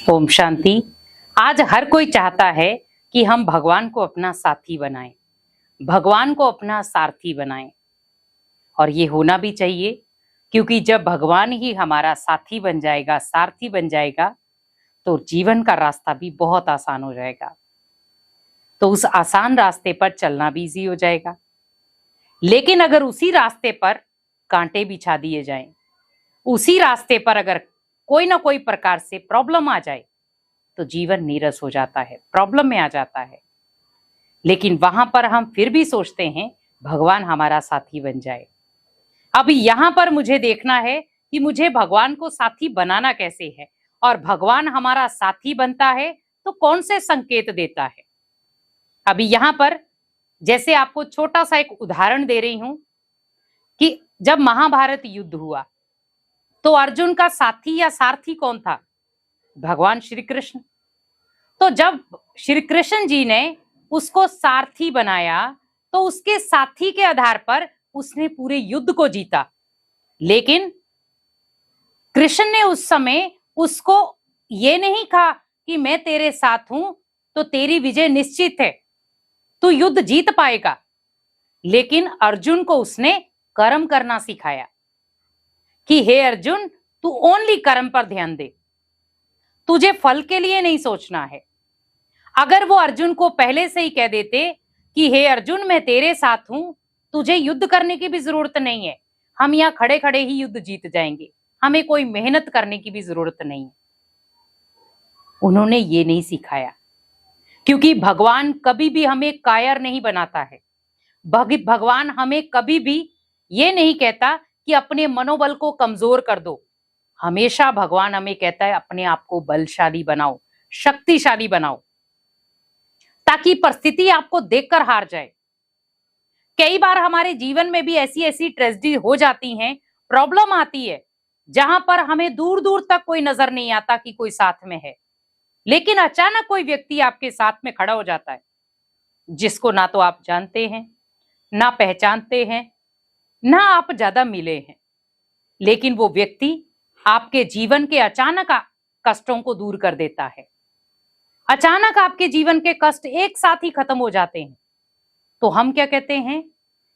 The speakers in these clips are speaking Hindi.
ओम शांति। आज हर कोई चाहता है कि हम भगवान को अपना साथी बनाएं, भगवान को अपना सारथी बनाएं। और ये होना भी चाहिए, क्योंकि जब भगवान ही हमारा साथी बन जाएगा, सारथी बन जाएगा, तो जीवन का रास्ता भी बहुत आसान हो जाएगा। तो उस आसान रास्ते पर चलना भी इजी हो जाएगा। लेकिन अगर उसी रास्ते पर कांटे बिछा दिए जाएं, उसी रास्ते पर अगर कोई ना कोई प्रकार से प्रॉब्लम आ जाए, तो जीवन नीरस हो जाता है, प्रॉब्लम में आ जाता है। लेकिन वहां पर हम फिर भी सोचते हैं भगवान हमारा साथी बन जाए। अब यहाँ पर मुझे देखना है कि मुझे भगवान को साथी बनाना कैसे है, और भगवान हमारा साथी बनता है तो कौन से संकेत देता है। अभी यहाँ पर जैसे आपको छोटा सा एक उदाहरण दे रही हूं कि जब महाभारत युद्ध हुआ तो अर्जुन का साथी या सारथी कौन था? भगवान श्री कृष्ण। तो जब श्री कृष्ण जी ने उसको सारथी बनाया तो उसके साथी के आधार पर उसने पूरे युद्ध को जीता। लेकिन कृष्ण ने उस समय उसको ये नहीं कहा कि मैं तेरे साथ हूं तो तेरी विजय निश्चित है, तू युद्ध जीत पाएगा। लेकिन अर्जुन को उसने कर्म करना सिखाया कि हे अर्जुन, तू ओनली कर्म पर ध्यान दे, तुझे फल के लिए नहीं सोचना है। अगर वो अर्जुन को पहले से ही कह देते कि हे अर्जुन, मैं तेरे साथ हूं, तुझे युद्ध करने की भी जरूरत नहीं है, हम यहाँ खड़े खड़े ही युद्ध जीत जाएंगे, हमें कोई मेहनत करने की भी जरूरत नहीं है। उन्होंने ये नहीं सिखाया, क्योंकि भगवान कभी भी हमें कायर नहीं बनाता है। भगवान हमें कभी भी ये नहीं कहता कि अपने मनोबल को कमजोर कर दो। हमेशा भगवान हमें कहता है अपने आप को बलशाली बनाओ, शक्तिशाली बनाओ, ताकि परिस्थिति आपको देखकर हार जाए। कई बार हमारे जीवन में भी ऐसी ऐसी ट्रेजेडी हो जाती हैं, प्रॉब्लम आती है, जहां पर हमें दूर दूर तक कोई नजर नहीं आता कि कोई साथ में है। लेकिन अचानक कोई व्यक्ति आपके साथ में खड़ा हो जाता है, जिसको ना तो आप जानते हैं, ना पहचानते हैं, ना आप ज्यादा मिले हैं। लेकिन वो व्यक्ति आपके जीवन के अचानक कष्टों को दूर कर देता है। अचानक आपके जीवन के कष्ट एक साथ ही खत्म हो जाते हैं। तो हम क्या कहते हैं?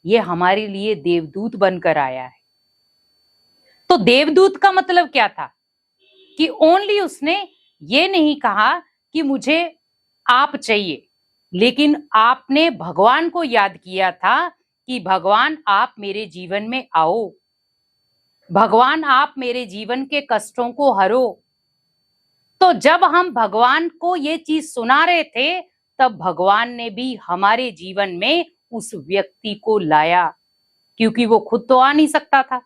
ये हमारे लिए देवदूत बनकर आया है। तो देवदूत का मतलब क्या था? कि ओनली उसने ये नहीं कहा कि मुझे आप चाहिए, लेकिन आपने भगवान को याद किया था कि भगवान आप मेरे जीवन में आओ, भगवान आप मेरे जीवन के कष्टों को हरो। तो जब हम भगवान को ये चीज सुना रहे थे, तब भगवान ने भी हमारे जीवन में उस व्यक्ति को लाया, क्योंकि वो खुद तो आ नहीं सकता था।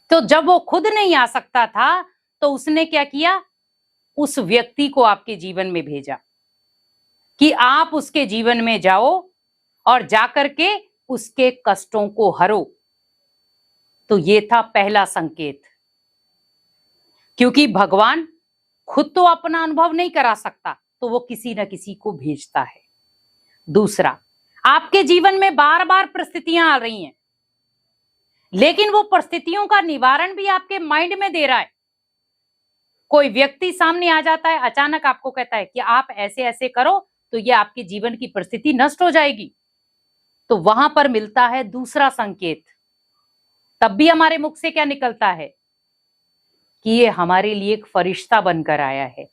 तो जब वो खुद नहीं आ सकता था, तो उसने क्या किया? उस व्यक्ति को आपके जीवन में भेजा कि आप उसके जीवन में जाओ और जाकर के उसके कष्टों को हरो। तो ये था पहला संकेत, क्योंकि भगवान खुद तो अपना अनुभव नहीं करा सकता, तो वो किसी न किसी को भेजता है। दूसरा, आपके जीवन में बार बार परिस्थितियां आ रही हैं, लेकिन वो परिस्थितियों का निवारण भी आपके माइंड में दे रहा है। कोई व्यक्ति सामने आ जाता है, अचानक आपको कहता है कि आप ऐसे ऐसे करो तो ये आपके जीवन की परिस्थिति नष्ट हो जाएगी। तो वहां पर मिलता है दूसरा संकेत। तब भी हमारे मुख से क्या निकलता है? कि ये हमारे लिए एक फरिश्ता बनकर आया है,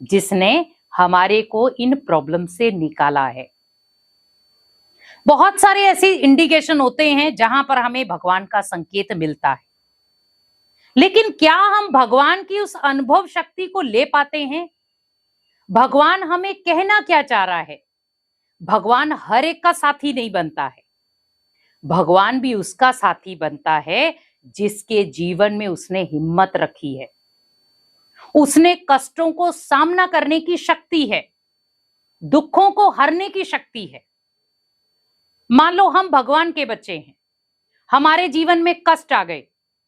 जिसने हमारे को इन प्रॉब्लम से निकाला है। बहुत सारे ऐसे इंडिकेशन होते हैं जहां पर हमें भगवान का संकेत मिलता है, लेकिन क्या हम भगवान की उस अनुभव शक्ति को ले पाते हैं? भगवान हमें कहना क्या चाह रहा है? भगवान हर एक का साथी नहीं बनता है। भगवान भी उसका साथी बनता है जिसके जीवन में उसने हिम्मत रखी है, उसने कष्टों को सामना करने की शक्ति है, दुखों को हरने की शक्ति है। मान लो हम भगवान के बच्चे हैं, हमारे जीवन में कष्ट आ गए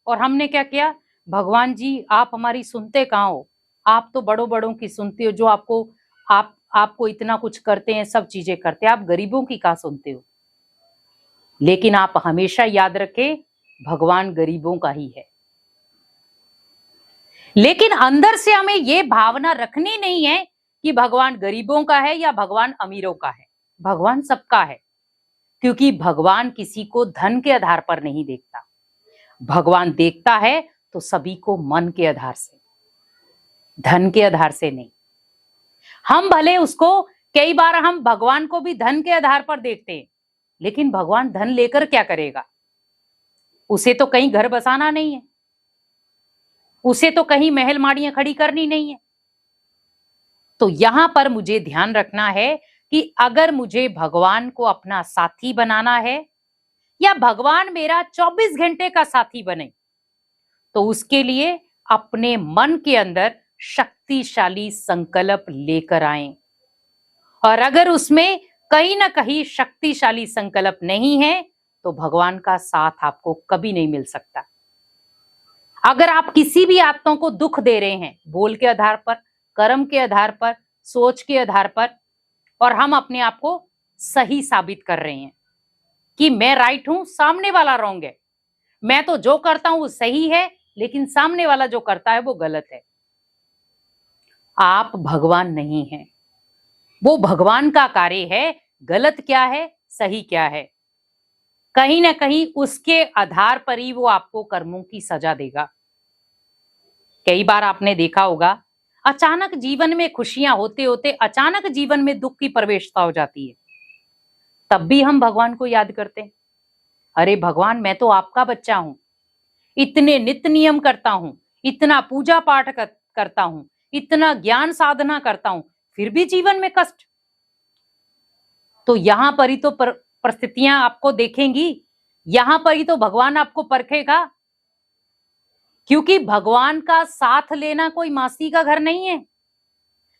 और हमने क्या किया? भगवान जी, आप हमारी सुनते कहाँ हो? आप तो बड़ों बड़ों की सुनते हो, जो आपको इतना कुछ करते हैं, सब चीजें करते हैं, आप गरीबों की कहाँ सुनते हो? लेकिन आप हमेशा याद रखें, भगवान गरीबों का ही है। लेकिन अंदर से हमें ये भावना रखनी नहीं है कि भगवान गरीबों का है या भगवान अमीरों का है। भगवान सबका है, क्योंकि भगवान किसी को धन के आधार पर नहीं देखता। भगवान देखता है तो सभी को मन के आधार से, धन के आधार से नहीं। हम भले उसको, कई बार हम भगवान को भी धन के आधार पर देखते हैं, लेकिन भगवान धन लेकर क्या करेगा? उसे तो कहीं घर बसाना नहीं है, उसे तो कहीं महल माड़ियां खड़ी करनी नहीं है। तो यहां पर मुझे ध्यान रखना है कि अगर मुझे भगवान को अपना साथी बनाना है या भगवान मेरा 24 घंटे का साथी बने, तो उसके लिए अपने मन के अंदर शक्तिशाली संकल्प लेकर आए। और अगर उसमें कहीं ना कहीं शक्तिशाली संकल्प नहीं है तो भगवान का साथ आपको कभी नहीं मिल सकता। अगर आप किसी भी आत्मा को दुख दे रहे हैं, बोल के आधार पर, कर्म के आधार पर, सोच के आधार पर, और हम अपने आप को सही साबित कर रहे हैं कि मैं राइट हूं, सामने वाला रॉन्ग है, मैं तो जो करता हूं वो सही है, लेकिन सामने वाला जो करता है वो गलत है, आप भगवान नहीं हैं। वो भगवान का कार्य है, गलत क्या है, सही क्या है, कहीं ना कहीं उसके आधार पर ही वो आपको कर्मों की सजा देगा। कई बार आपने देखा होगा, अचानक जीवन में खुशियां होते होते अचानक जीवन में दुख की प्रवेशता हो जाती है, तब भी हम भगवान को याद करते हैं। अरे भगवान, मैं तो आपका बच्चा हूं, इतने नित्य नियम करता हूं, इतना पूजा पाठ करता हूं, इतना ज्ञान साधना करता हूं, फिर भी जीवन में कष्ट। तो यहां पर ही तो परिस्थितियां आपको देखेंगी, यहां पर ही तो भगवान आपको परखेगा, क्योंकि भगवान का साथ लेना कोई मासी का घर नहीं है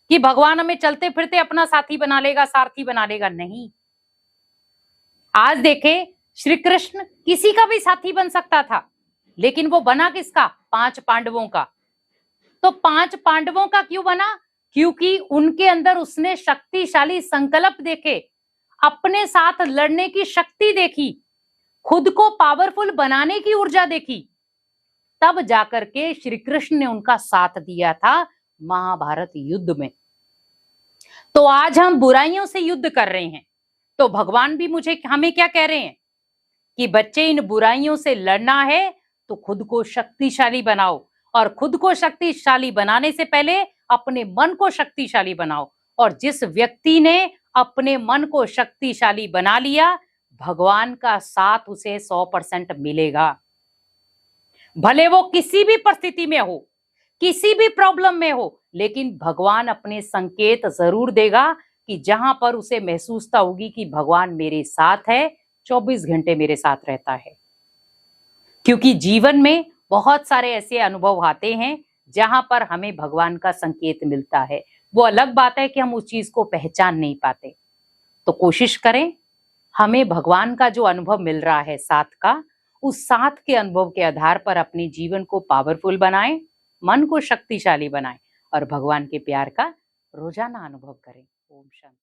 कि भगवान हमें चलते फिरते अपना साथी बना लेगा, सारथी बना लेगा। नहीं, आज देखे, श्री कृष्ण किसी का भी साथी बन सकता था, लेकिन वो बना किसका? 5 पांडवों का। तो 5 पांडवों का क्यों बना? क्योंकि उनके अंदर उसने शक्तिशाली संकल्प देखे, अपने साथ लड़ने की शक्ति देखी, खुद को पावरफुल बनाने की ऊर्जा देखी, तब जाकर के श्री कृष्ण ने उनका साथ दिया था महाभारत युद्ध में। तो आज हम बुराइयों से युद्ध कर रहे हैं, तो भगवान भी हमें क्या कह रहे हैं कि बच्चे, इन बुराइयों से लड़ना है तो खुद को शक्तिशाली बनाओ, और खुद को शक्तिशाली बनाने से पहले अपने मन को शक्तिशाली बनाओ। और जिस व्यक्ति ने अपने मन को शक्तिशाली बना लिया, भगवान का साथ उसे 100% मिलेगा। भले वो किसी भी परिस्थिति में हो, किसी भी प्रॉब्लम में हो, लेकिन भगवान अपने संकेत जरूर देगा कि जहां पर उसे महसूसता होगी कि भगवान मेरे साथ है, 24 घंटे मेरे साथ रहता है। क्योंकि जीवन में बहुत सारे ऐसे अनुभव आते हैं जहां पर हमें भगवान का संकेत मिलता है। वो अलग बात है कि हम उस चीज को पहचान नहीं पाते। तो कोशिश करें, हमें भगवान का जो अनुभव मिल रहा है साथ का, उस साथ के अनुभव के आधार पर अपने जीवन को पावरफुल बनाएं, मन को शक्तिशाली बनाएं और भगवान के प्यार का रोजाना अनुभव करें। ओम शांति।